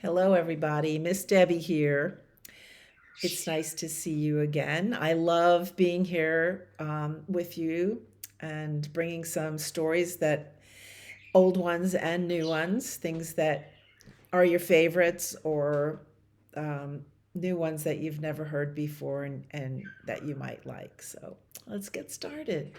Hello, everybody. Miss Debbie here. It's nice to see you again. I love being here with you and bringing some stories that old ones and new ones, things that are your favorites or um, new ones that you've never heard before and that you might like. So let's get started.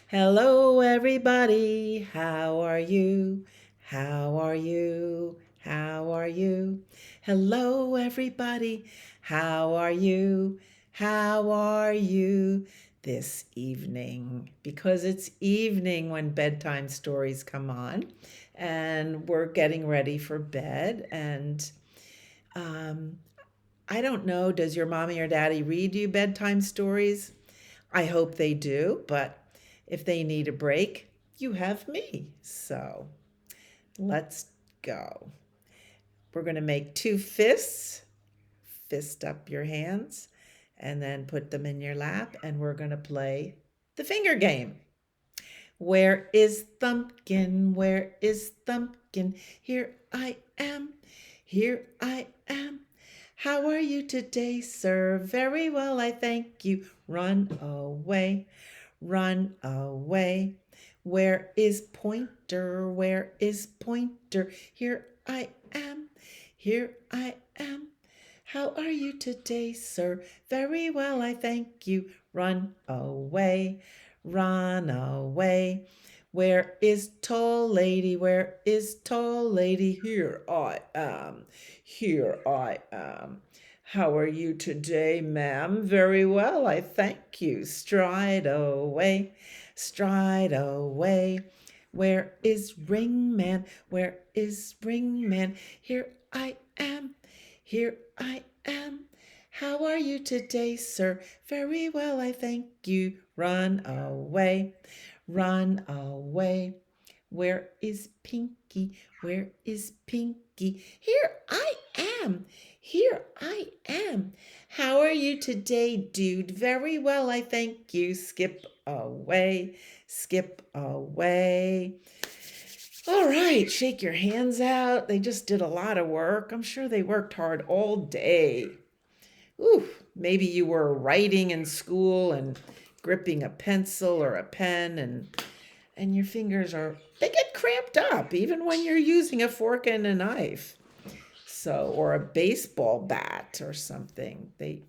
Hello, everybody. How are you? How are you? How are you? Hello, everybody. How are you? How are you this evening? Because it's evening when bedtime stories come on, and we're getting ready for bed. And um, I don't know, does your mommy or daddy read you bedtime stories? I hope they do, but if they need a break, you have me. So let's go. We're going to make two fists, fist up your hands, and then put them in your lap, and we're going to play the finger game. Where is Thumpkin? Where is Thumpkin? Here I am. Here I am. How are you today, sir? Very well, I thank you. Run away. Run away. Where is Pointer? Where is Pointer? Here I am. Here I am. How are you today, sir? Very well, I thank you. Run away. Run away. Where is Tall Lady? Where is Tall Lady? Here I am. Here I am. How are you today, ma'am? Very well, I thank you. Stride away, stride away. Where is Ringman? Where is Ringman? Here I am, here I am. How are you today, sir? Very well, I thank you. Run away, run away. Where is Pinky? Where is Pinky? Here I am. Here I am. How are you today, dude? Very well, I thank you. Skip away, skip away. All right, shake your hands out. They just did a lot of work. I'm sure they worked hard all day. Ooh, maybe you were writing in school and gripping a pencil or a pen and your fingers are they get cramped up even when you're using a fork and a knife. So or a baseball bat or something. They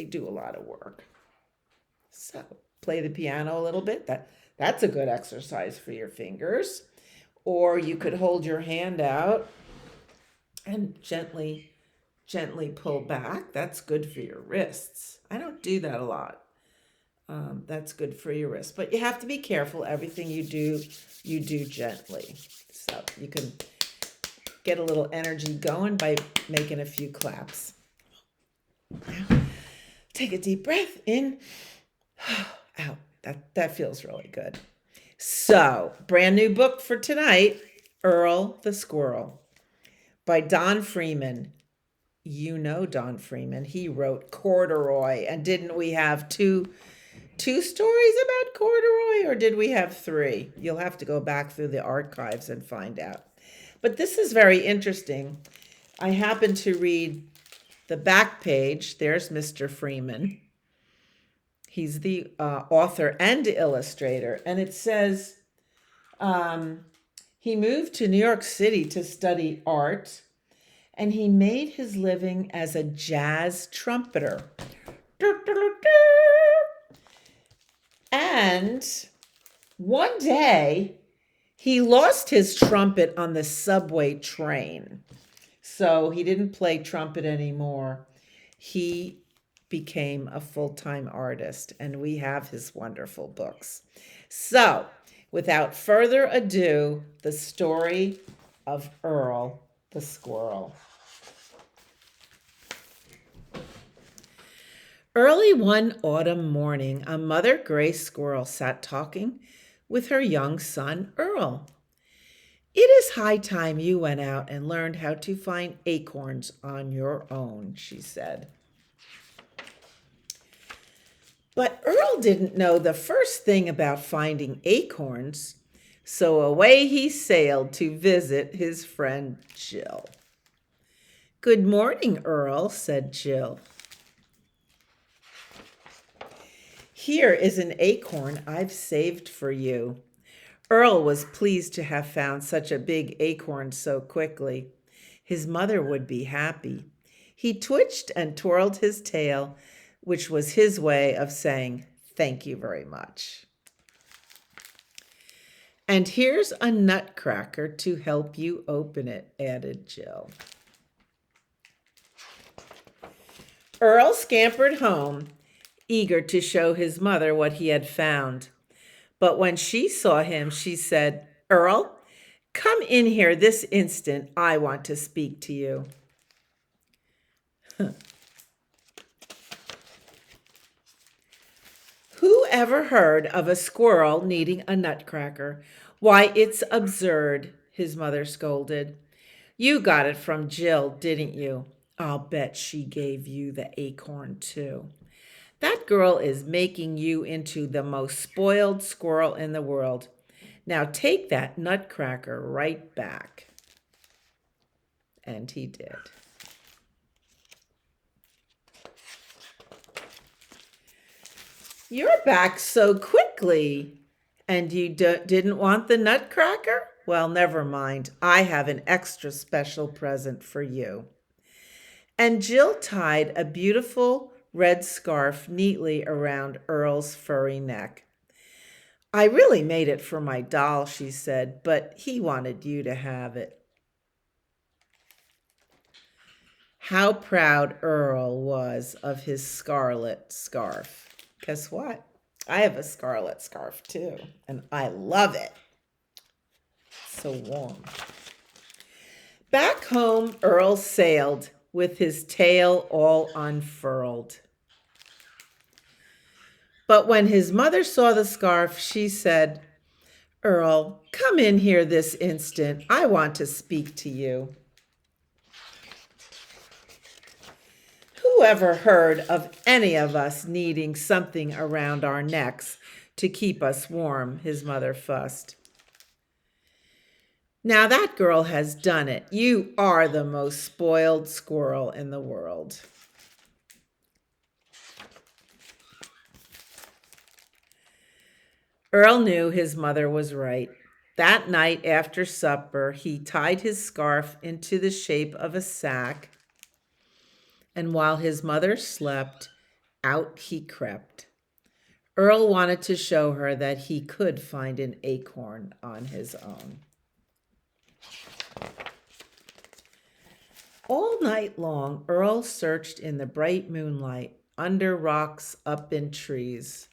do a lot of work. So, play the piano a little bit. That's a good exercise for your fingers. Or you could hold your hand out and gently pull back. That's good for your wrists. I don't do that a lot. That's good for your wrists, but you have to be careful. Everything you do gently. So you can get a little energy going by making a few claps. Now, take a deep breath in, out. That feels really good. So, brand new book for tonight, Earl the Squirrel by Don Freeman. You know Don Freeman. He wrote Corduroy, and didn't we have two stories about corduroy, or did we have three? You'll have to go back through the archives and find out. But this is very interesting. I happened to read the back page. There's Mr. Freeman. He's the author and illustrator. And it says he moved to New York City to study art, and he made his living as a jazz trumpeter. And one day, he lost his trumpet on the subway train. So he didn't play trumpet anymore. He became a full-time artist, and we have his wonderful books. So, without further ado, the story of Earl the Squirrel. Early one autumn morning, a mother gray squirrel sat talking with her young son, Earl. It is high time you went out and learned how to find acorns on your own, she said. But Earl didn't know the first thing about finding acorns, so away he sailed to visit his friend Jill. Good morning, Earl, said Jill. Here is an acorn I've saved for you. Earl was pleased to have found such a big acorn so quickly. His mother would be happy. He twitched and twirled his tail, which was his way of saying, "Thank you very much." "And here's a nutcracker to help you open it," added Jill. Earl scampered home, eager to show his mother what he had found. But when she saw him, she said, "Earl, come in here this instant. I want to speak to you." Who ever heard of a squirrel needing a nutcracker? Why, it's absurd, his mother scolded. You got it from Jill, didn't you? I'll bet she gave you the acorn too. That girl is making you into the most spoiled squirrel in the world. Now take that nutcracker right back. And he did. You're back so quickly. And you didn't want the nutcracker? Well, never mind. I have an extra special present for you. And Jill tied a beautiful red scarf neatly around Earl's furry neck. I really made it for my doll, she said, but he wanted you to have it. How proud Earl was of his scarlet scarf. Guess what? I have a scarlet scarf too, and I love it. So warm. Back home, Earl sailed with his tail all unfurled. But when his mother saw the scarf, she said, "Earl, come in here this instant. I want to speak to you." Who ever heard of any of us needing something around our necks to keep us warm? His mother fussed. Now that girl has done it. You are the most spoiled squirrel in the world. Earl knew his mother was right. That night after supper, he tied his scarf into the shape of a sack, and while his mother slept, out he crept. Earl wanted to show her that he could find an acorn on his own. All night long, Earl searched in the bright moonlight, under rocks, up in trees,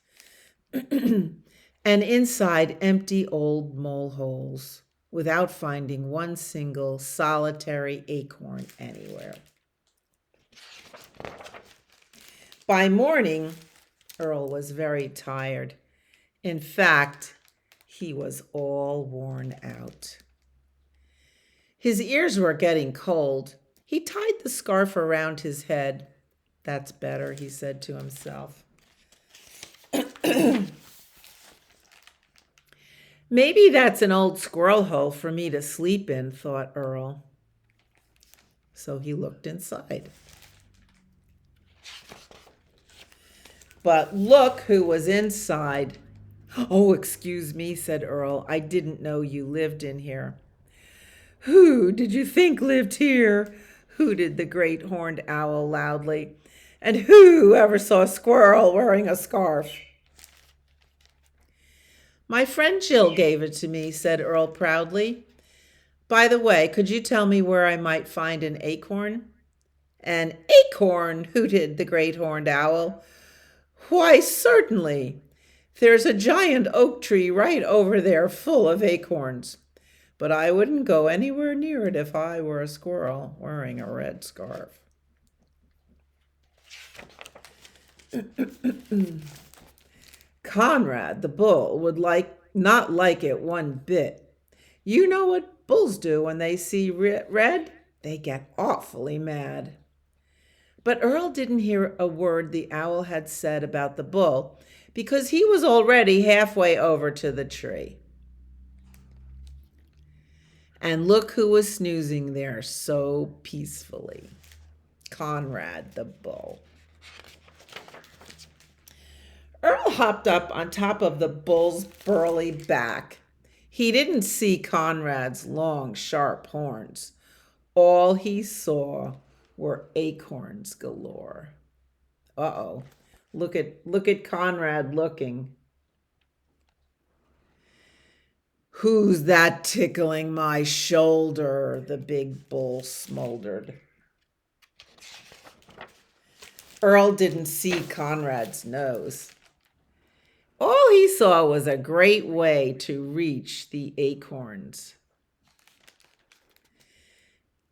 and inside empty old moleholes, without finding one single solitary acorn anywhere. By morning, Earl was very tired. In fact, he was all worn out. His ears were getting cold. He tied the scarf around his head. That's better, he said to himself. Maybe that's an old squirrel hole for me to sleep in, thought Earl. So he looked inside. But look who was inside. "Oh, excuse me," said Earl. "I didn't know you lived in here." "Who did you think lived here?" hooted the great horned owl loudly. "And who ever saw a squirrel wearing a scarf?" "My friend Jill gave it to me," said Earl proudly. "By the way, could you tell me where I might find an acorn?" "An acorn?" hooted the great horned owl. "Why, certainly. There's a giant oak tree right over there full of acorns. But I wouldn't go anywhere near it if I were a squirrel wearing a red scarf." Conrad the bull would not like it one bit. You know what bulls do when they see red? They get awfully mad. But Earl didn't hear a word the owl had said about the bull because he was already halfway over to the tree. And look who was snoozing there so peacefully. Conrad the bull. Earl hopped up on top of the bull's burly back. He didn't see Conrad's long, sharp horns. All he saw were acorns galore. Uh-oh. Look at Conrad looking. Who's that tickling my shoulder? The big bull smoldered. Earl didn't see Conrad's nose. All he saw was a great way to reach the acorns.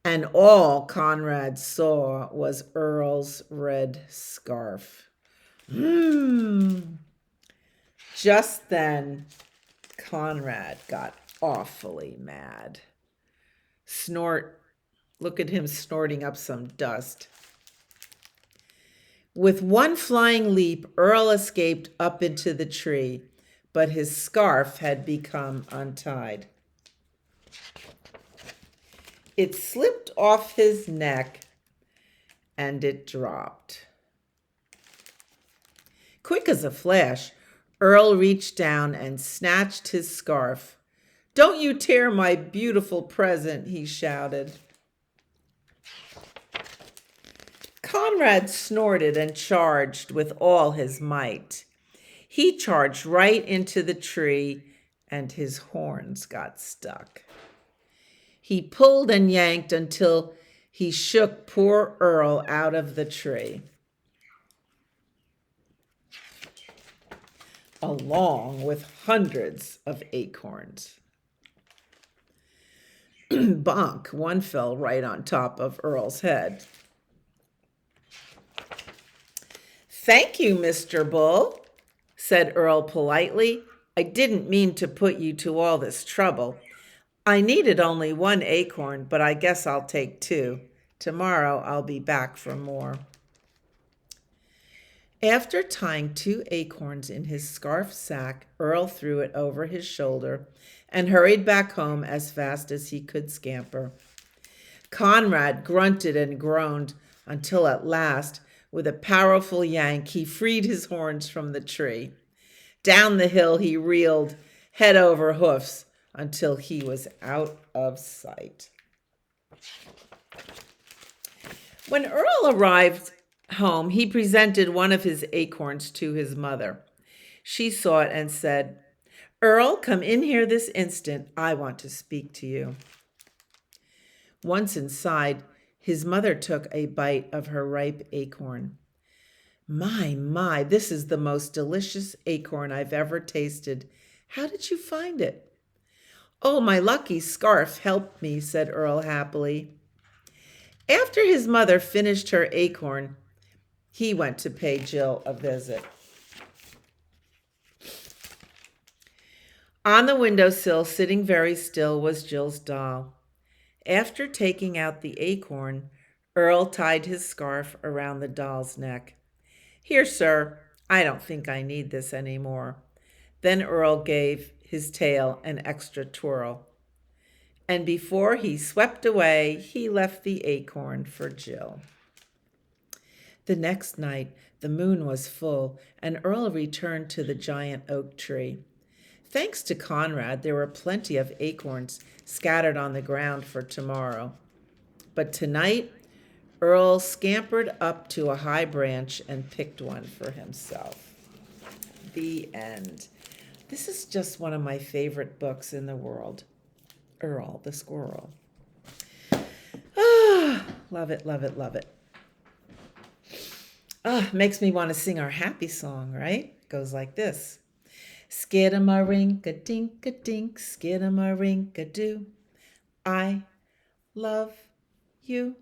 And all Conrad saw was Earl's red scarf. Just then, Conrad got awfully mad. Snort. Look at him snorting up some dust. With one flying leap, Earl escaped up into the tree, but his scarf had become untied. It slipped off his neck and it dropped. Quick as a flash, Earl reached down and snatched his scarf. "Don't you tear my beautiful present," he shouted. Conrad snorted and charged with all his might. He charged right into the tree and his horns got stuck. He pulled and yanked until he shook poor Earl out of the tree, along with hundreds of acorns. Bonk, one fell right on top of Earl's head. "Thank you, Mr. Bull," said Earl politely. "I didn't mean to put you to all this trouble. I needed only one acorn, but I guess I'll take two. Tomorrow I'll be back for more." After tying 2 acorns in his scarf sack, Earl threw it over his shoulder and hurried back home as fast as he could scamper. Conrad grunted and groaned until at last, with a powerful yank, he freed his horns from the tree. Down the hill he reeled, head over hoofs, until he was out of sight. When Earl arrived home, he presented one of his acorns to his mother. She saw it and said, "Earl, come in here this instant. I want to speak to you." Once inside, his mother took a bite of her ripe acorn. My, this is the most delicious acorn I've ever tasted. How did you find it?" "Oh, my lucky scarf helped me," said Earl happily. After his mother finished her acorn, he went to pay Jill a visit. On the windowsill, sitting very still, was Jill's doll. After taking out the acorn, Earl tied his scarf around the doll's neck. "Here, sir, I don't think I need this anymore." Then Earl gave his tail an extra twirl. And before he swept away, he left the acorn for Jill. The next night, the moon was full, and Earl returned to the giant oak tree. Thanks to Conrad, there were plenty of acorns scattered on the ground for tomorrow. But tonight, Earl scampered up to a high branch and picked one for himself. The end. This is just one of my favorite books in the world. Earl the Squirrel. Love it, love it, love it. Makes me want to sing our happy song, right? Goes like this. Skidamarinka-dink-a-dink, skidamarinka-doo. I love you.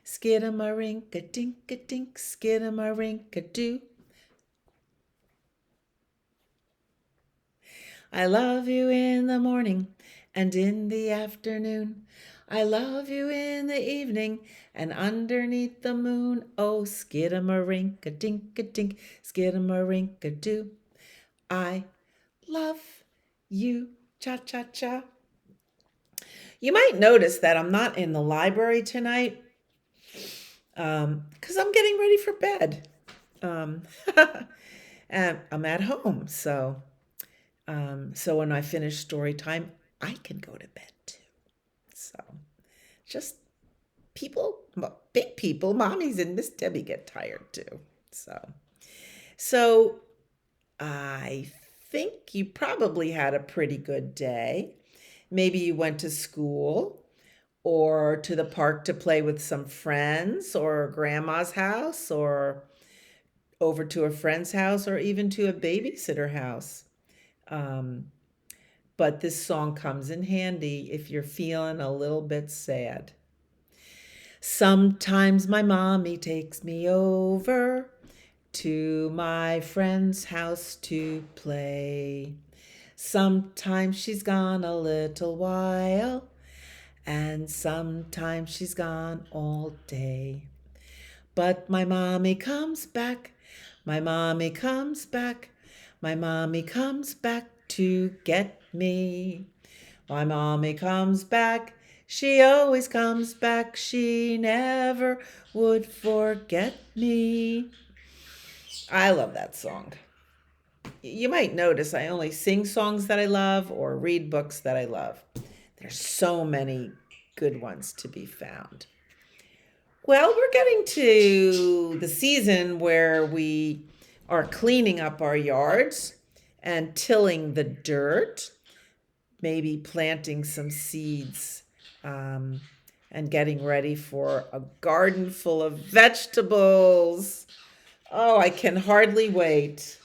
Skidamarinka-dink-a-dink, skidamarinka-doo. I love you in the morning and in the afternoon. I love you in the evening and underneath the moon. Oh, skidamarinka-dink-a-dink, skidamarinka-doo. I love you, cha-cha-cha. You might notice that I'm not in the library tonight because I'm getting ready for bed. Um, and I'm at home, so when I finish story time, I can go to bed too. So just big people, mommies and Miss Debbie get tired too. So I think you probably had a pretty good day. Maybe you went to school or to the park to play with some friends or grandma's house or over to a friend's house or even to a babysitter house. Um, but this song comes in handy if you're feeling a little bit sad. Sometimes my mommy takes me over to my friend's house to play. Sometimes she's gone a little while, and sometimes she's gone all day. But my mommy comes back, my mommy comes back, my mommy comes back to get me. My mommy comes back, she always comes back, she never would forget me. I love that song. You might notice I only sing songs that I love or read books that I love. There's so many good ones to be found. Well, we're getting to the season where we are cleaning up our yards and tilling the dirt, maybe planting some seeds, um, and getting ready for a garden full of vegetables. Oh, I can hardly wait.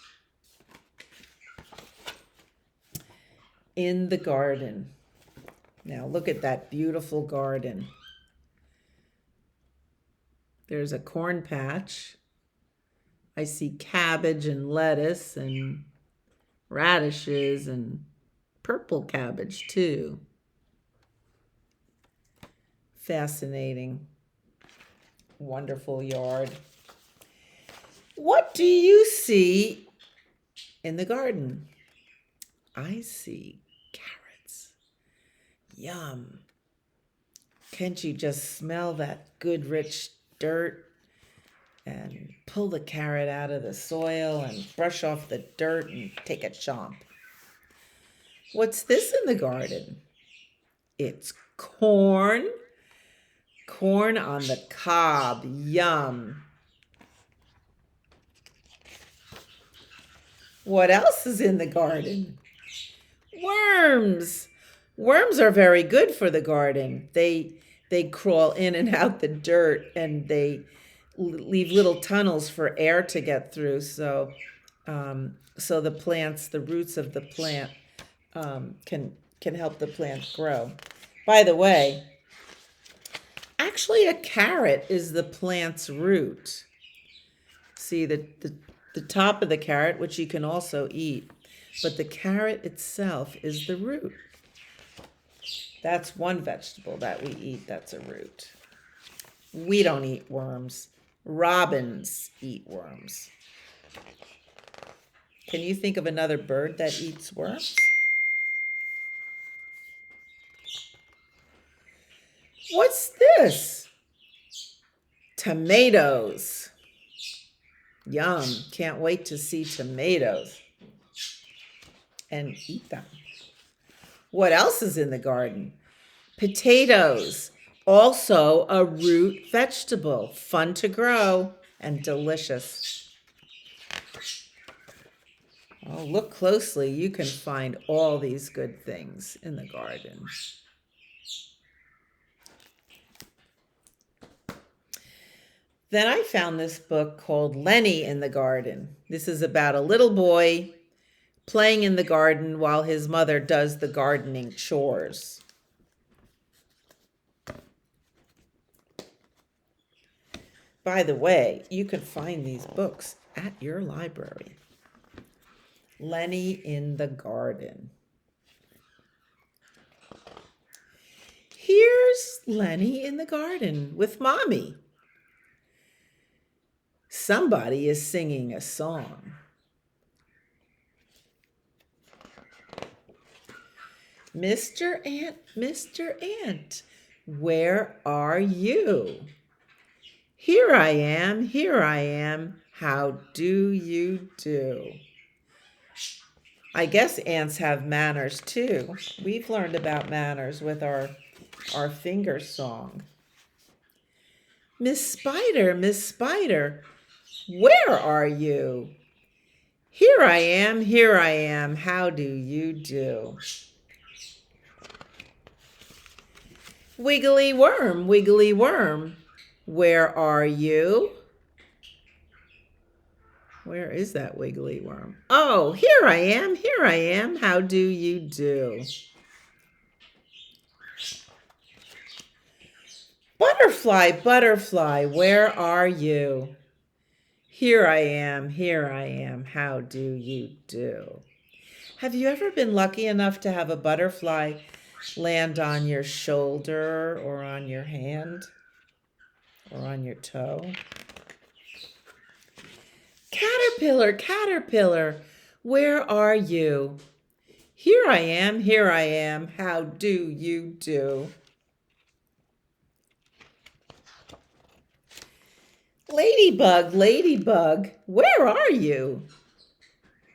In the garden. Now, look at that beautiful garden. There's a corn patch. I see cabbage and lettuce and radishes and purple cabbage too. Fascinating. Wonderful yard. What do you see in the garden? I see carrots. Yum. Can't you just smell that good rich dirt? And pull the carrot out of the soil and brush off the dirt and take a chomp. What's this in the garden? It's corn. Corn on the cob. Yum. What else is in the garden? Worms. Worms are very good for the garden. They crawl in and out the dirt and they leave little tunnels for air to get through. So the plants, the roots of the plant, can help the plant grow. By the way, actually, a carrot is the plant's root. See the top of the carrot, which you can also eat, but the carrot itself is the root. That's one vegetable that we eat that's a root. We don't eat worms. Robins eat worms. Can you think of another bird that eats worms? What's this? Tomatoes. Yum. Can't wait to see tomatoes and eat them. What else is in the garden? Potatoes. Also a root vegetable. Fun to grow and delicious. Oh, look closely. You can find all these good things in the garden. Then I found this book called Lenny in the Garden. This is about a little boy playing in the garden while his mother does the gardening chores. By the way, you can find these books at your library. Lenny in the Garden. Here's Lenny in the garden with Mommy. Somebody is singing a song. Mr. Ant, where are you? Here I am, how do you do? I guess ants have manners too. We've learned about manners with our finger song. Miss Spider, where are you? Here I am, how do you do? Wiggly worm, where are you? Where is that wiggly worm? Oh, here I am, how do you do? Butterfly, where are you? Here I am, how do you do? Have you ever been lucky enough to have a butterfly land on your shoulder or on your hand or on your toe? Caterpillar, where are you? Here I am, how do you do? Ladybug, where are you?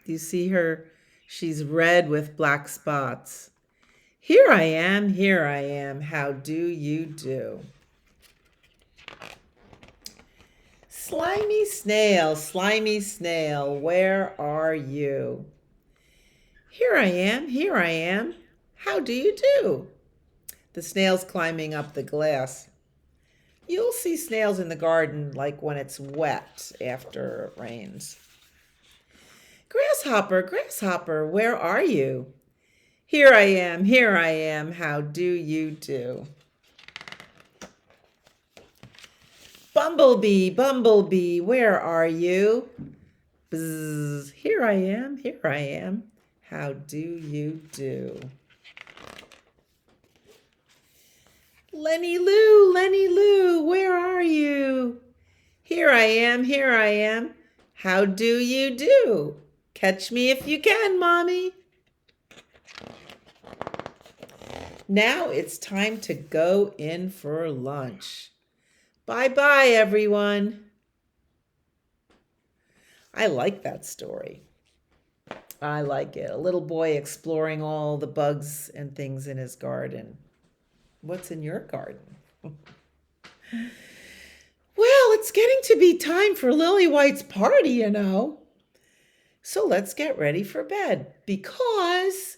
Do you see her? She's red with black spots. Here I am, how do you do? Slimy snail, where are you? Here I am, how do you do? The snail's climbing up the glass. You'll see snails in the garden like when it's wet after it rains. Grasshopper, where are you? Here I am, how do you do? Bumblebee, where are you? Bzzz, here I am, how do you do? Lenny Lou, where are you? Here I am, how do you do? Catch me if you can, Mommy. Now it's time to go in for lunch. Bye-bye, everyone. I like that story. I like it. A little boy exploring all the bugs and things in his garden. What's in your garden? Well, it's getting to be time for Lily White's party, you know. So let's get ready for bed because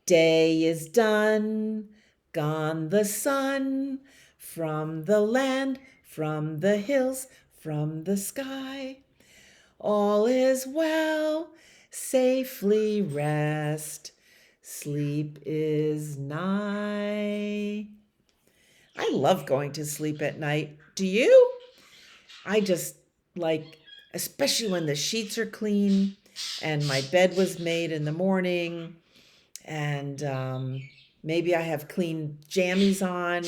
day is done, gone the sun, from the land, from the hills, from the sky. All is well, safely rest, sleep is nigh. I love going to sleep at night. Do you? I just like, especially when the sheets are clean and my bed was made in the morning and maybe I have clean jammies on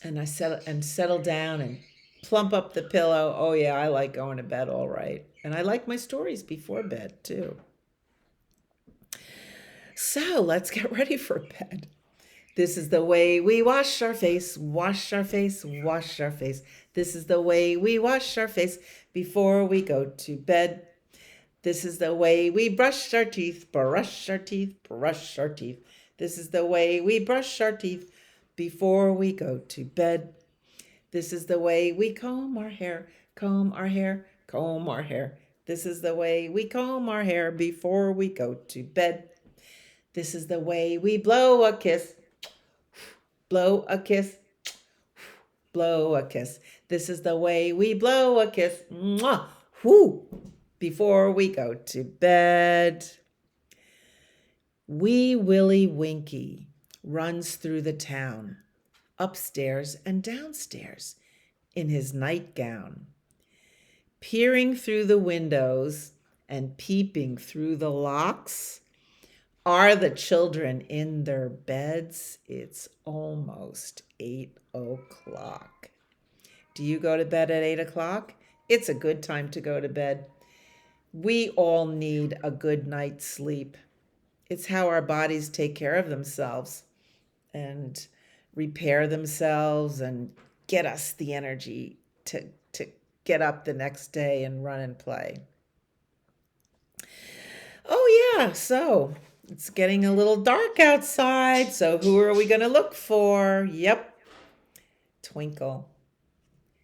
and I settle down and plump up the pillow. Oh yeah, I like going to bed all right. And I like my stories before bed too. So let's get ready for bed. This is the way we wash our face, wash our face, wash our face. This is the way we wash our face before we go to bed. This is the way we brush our teeth, brush our teeth, brush our teeth. This is the way we brush our teeth before we go to bed. This is the way we comb our hair, comb our hair, comb our hair. This is the way we comb our hair before we go to bed. This is the way we blow a kiss, blow a kiss, blow a kiss. This is the way we blow a kiss, mwah, whoo, before we go to bed. Wee Willie Winkie runs through the town, upstairs and downstairs, in his nightgown, peering through the windows and peeping through the locks. Are the children in their beds? It's almost 8:00. Do you go to bed at 8:00? It's a good time to go to bed. We all need a good night's sleep. It's how our bodies take care of themselves and repair themselves and get us the energy to get up the next day and run and play. Oh yeah, so it's getting a little dark outside, so who are we going to look for? Yep, Twinkle.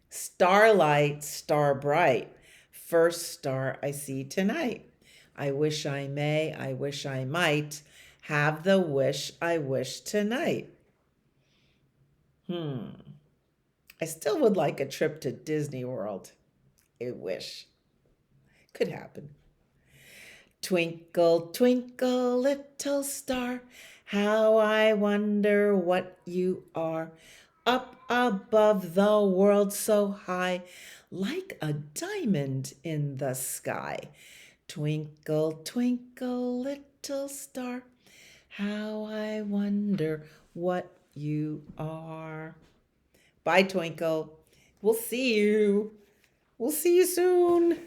Starlight, star bright, first star I see tonight. I wish I may, I wish I might, have the wish I wish tonight. I still would like a trip to Disney World. I wish. Could happen. Twinkle, twinkle, little star, how I wonder what you are. Up above the world so high, like a diamond in the sky. Twinkle, twinkle, little star, how I wonder what you are. Bye, Twinkle. We'll see you. We'll see you soon.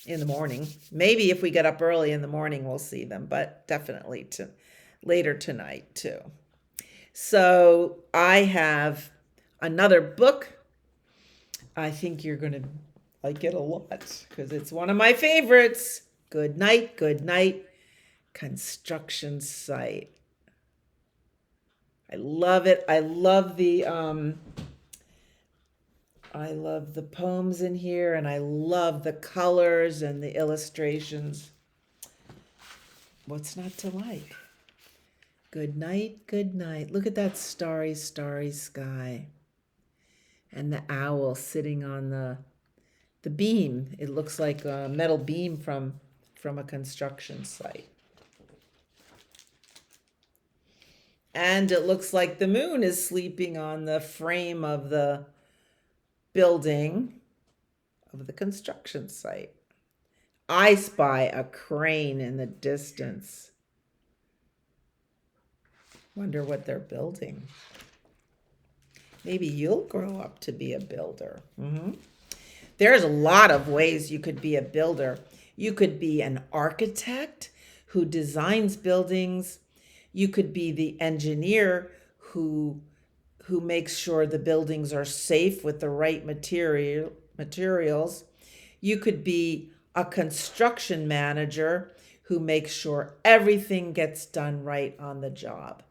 In the morning. Maybe if we get up early in the morning, we'll see them, but definitely later tonight too. So I have another book. I think you're going to like it a lot because it's one of my favorites. Good night, construction site. I love it. I love the poems in here, and I love the colors and the illustrations. What's not to like? Good night, good night. Look at that starry, starry sky. And the owl sitting on the beam. It looks like a metal beam from a construction site. And it looks like the moon is sleeping on the frame of the building of the construction site. I spy a crane in the distance. Wonder what they're building. Maybe you'll grow up to be a builder. There's a lot of ways you could be a builder. You could be an architect who designs buildings. You could be the engineer who makes sure the buildings are safe with the right materials. You could be a construction manager who makes sure everything gets done right on the job.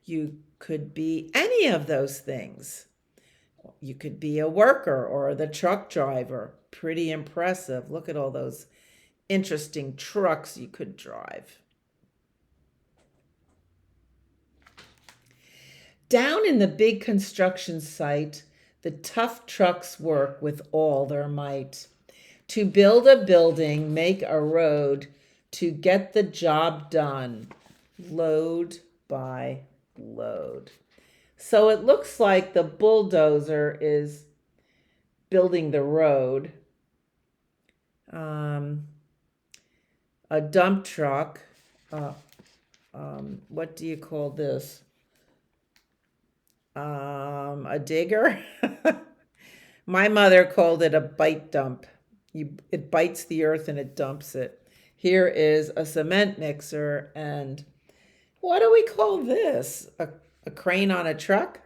You could be any of those things. You could be a worker or the truck driver. Pretty impressive. Look at all those interesting trucks you could drive. Down in the big construction site, the tough trucks work with all their might to build a building, make a road, to get the job done, load by load. So it looks like the bulldozer is building the road. A dump truck, what do you call this? A digger. My mother called it a bite dump. It bites the earth and it dumps it. Here is a cement mixer, and what do we call this? A crane on a truck?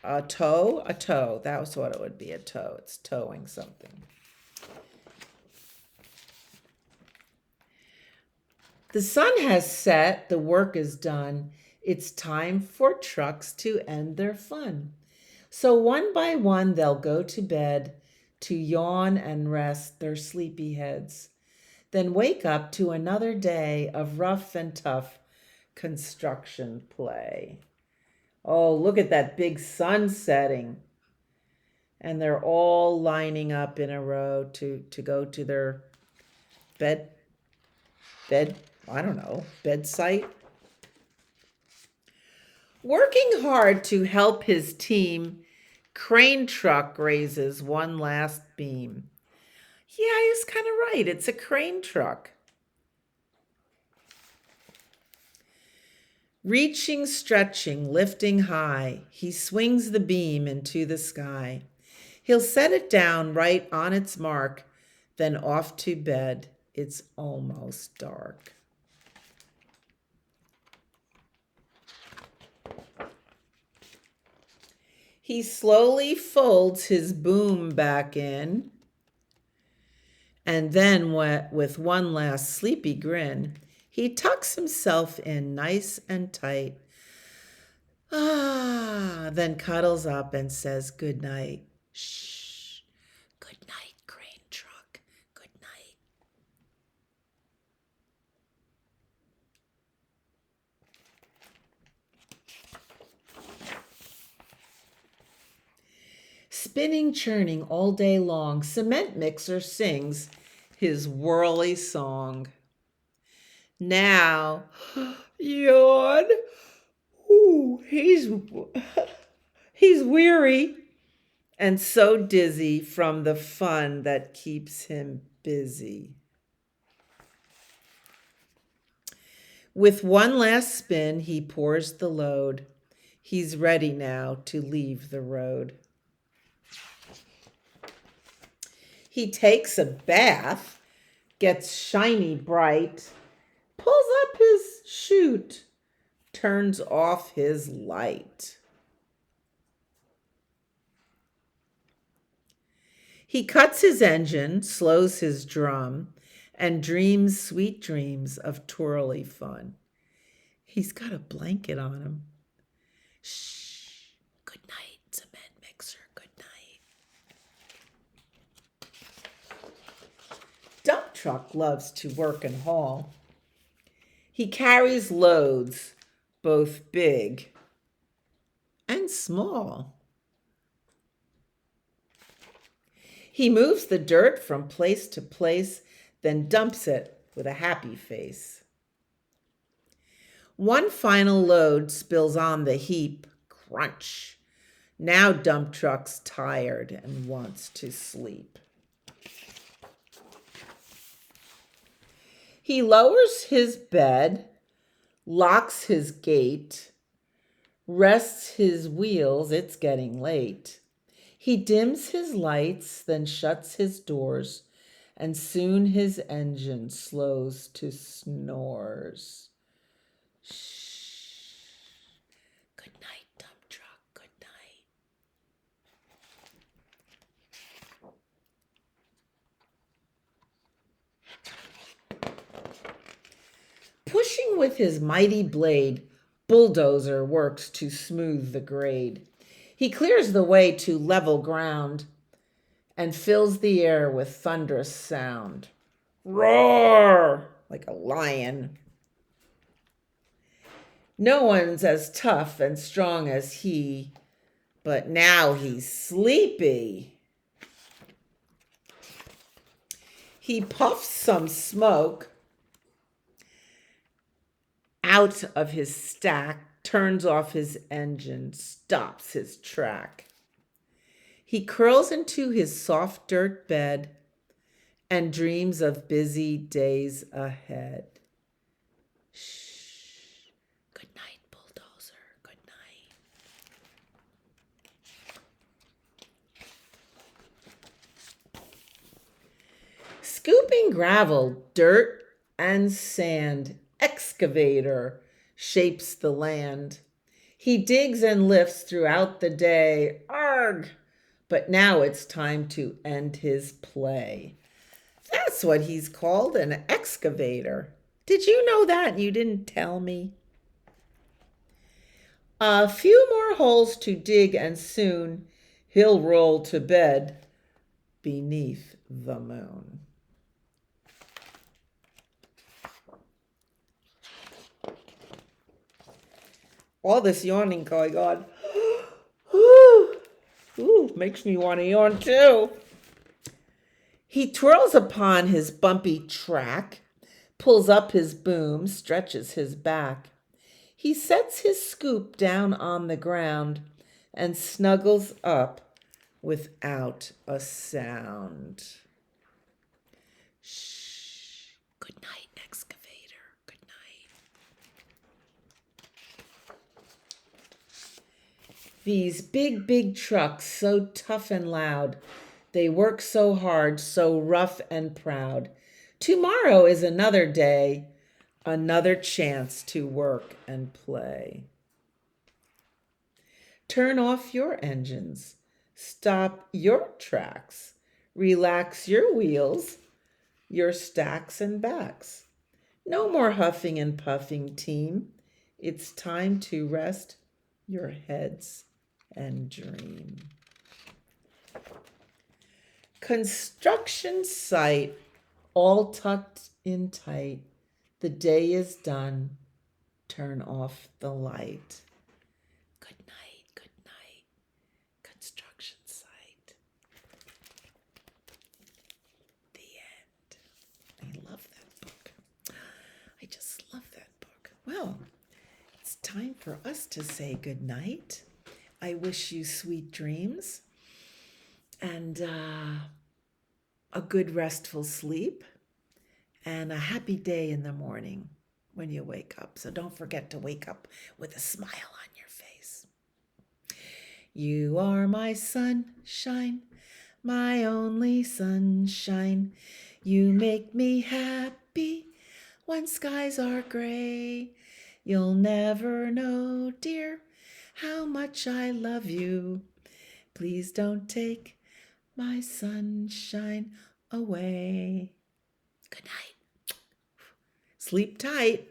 A tow? A tow. That was what it would be, a tow. It's towing something. The sun has set, the work is done. It's time for trucks to end their fun. So one by one they'll go to bed to yawn and rest their sleepy heads, then wake up to another day of rough and tough construction play. Oh, look at that big sun setting. And they're all lining up in a row to go to their bed, I don't know, bed site. Working hard to help his team, crane truck raises one last beam. Yeah, he's kind of right. It's a crane truck. Reaching, stretching, lifting high, he swings the beam into the sky. He'll set it down right on its mark, then off to bed it's almost dark. He slowly folds his boom back in, and then with one last sleepy grin, he tucks himself in nice and tight. Then cuddles up and says good night. Shh. Good night, crane truck. Good night. Spinning, churning all day long, cement mixer sings his whirly song. Now, yawn. Ooh, he's weary and so dizzy from the fun that keeps him busy. With one last spin, he pours the load. He's ready now to leave the road. He takes a bath, gets shiny bright, pulls up his chute, turns off his light. He cuts his engine, slows his drum, and dreams sweet dreams of twirly fun. He's got a blanket on him. Shh. Good night, cement mixer. Good night. Dump truck loves to work and haul. He carries loads, both big and small. He moves the dirt from place to place, then dumps it with a happy face. One final load spills on the heap. Crunch. Now dump truck's tired and wants to sleep. He lowers his bed, locks his gate, rests his wheels, it's getting late. He dims his lights, then shuts his doors, and soon his engine slows to snores. Shh. Good night, dump truck. Good night. Pushing with his mighty blade, bulldozer works to smooth the grade. He clears the way to level ground and fills the air with thunderous sound. Roar! Like a lion. No one's as tough and strong as he, but now he's sleepy. He puffs some smoke out of his stack, turns off his engine, stops his track. He curls into his soft dirt bed and dreams of busy days ahead. Shh. Good night, bulldozer. Good night. Scooping gravel, dirt, and sand, excavator shapes the land. He digs and lifts throughout the day. Arg! But now it's time to end his play. That's what he's called, an excavator. Did you know that and you didn't tell me? A few more holes to dig and soon he'll roll to bed beneath the moon. All this yawning going on. Ooh, makes me want to yawn too. He twirls upon his bumpy track, pulls up his boom, stretches his back. He sets his scoop down on the ground and snuggles up without a sound. Shh. Good night, excavator. Good night. These big trucks, so tough and loud, they work so hard, so rough and proud, Tomorrow is another day, another chance to work and play. Turn off your engines, stop your tracks, relax your wheels, your stacks and backs. No more huffing and puffing, team. It's time to rest your heads and dream. Construction site, all tucked in tight. The day is done. Turn off the light. Good night, good night. Construction site. The end. I love that book. I just love that book. Well, it's time for us to say good night. I wish you sweet dreams and a good restful sleep and a happy day in the morning when you wake up. So don't forget to wake up with a smile on your face. You are my sunshine, my only sunshine. You make me happy when skies are gray. You'll never know, dear, how much I love you. Please don't take my sunshine away. Good night. Sleep tight.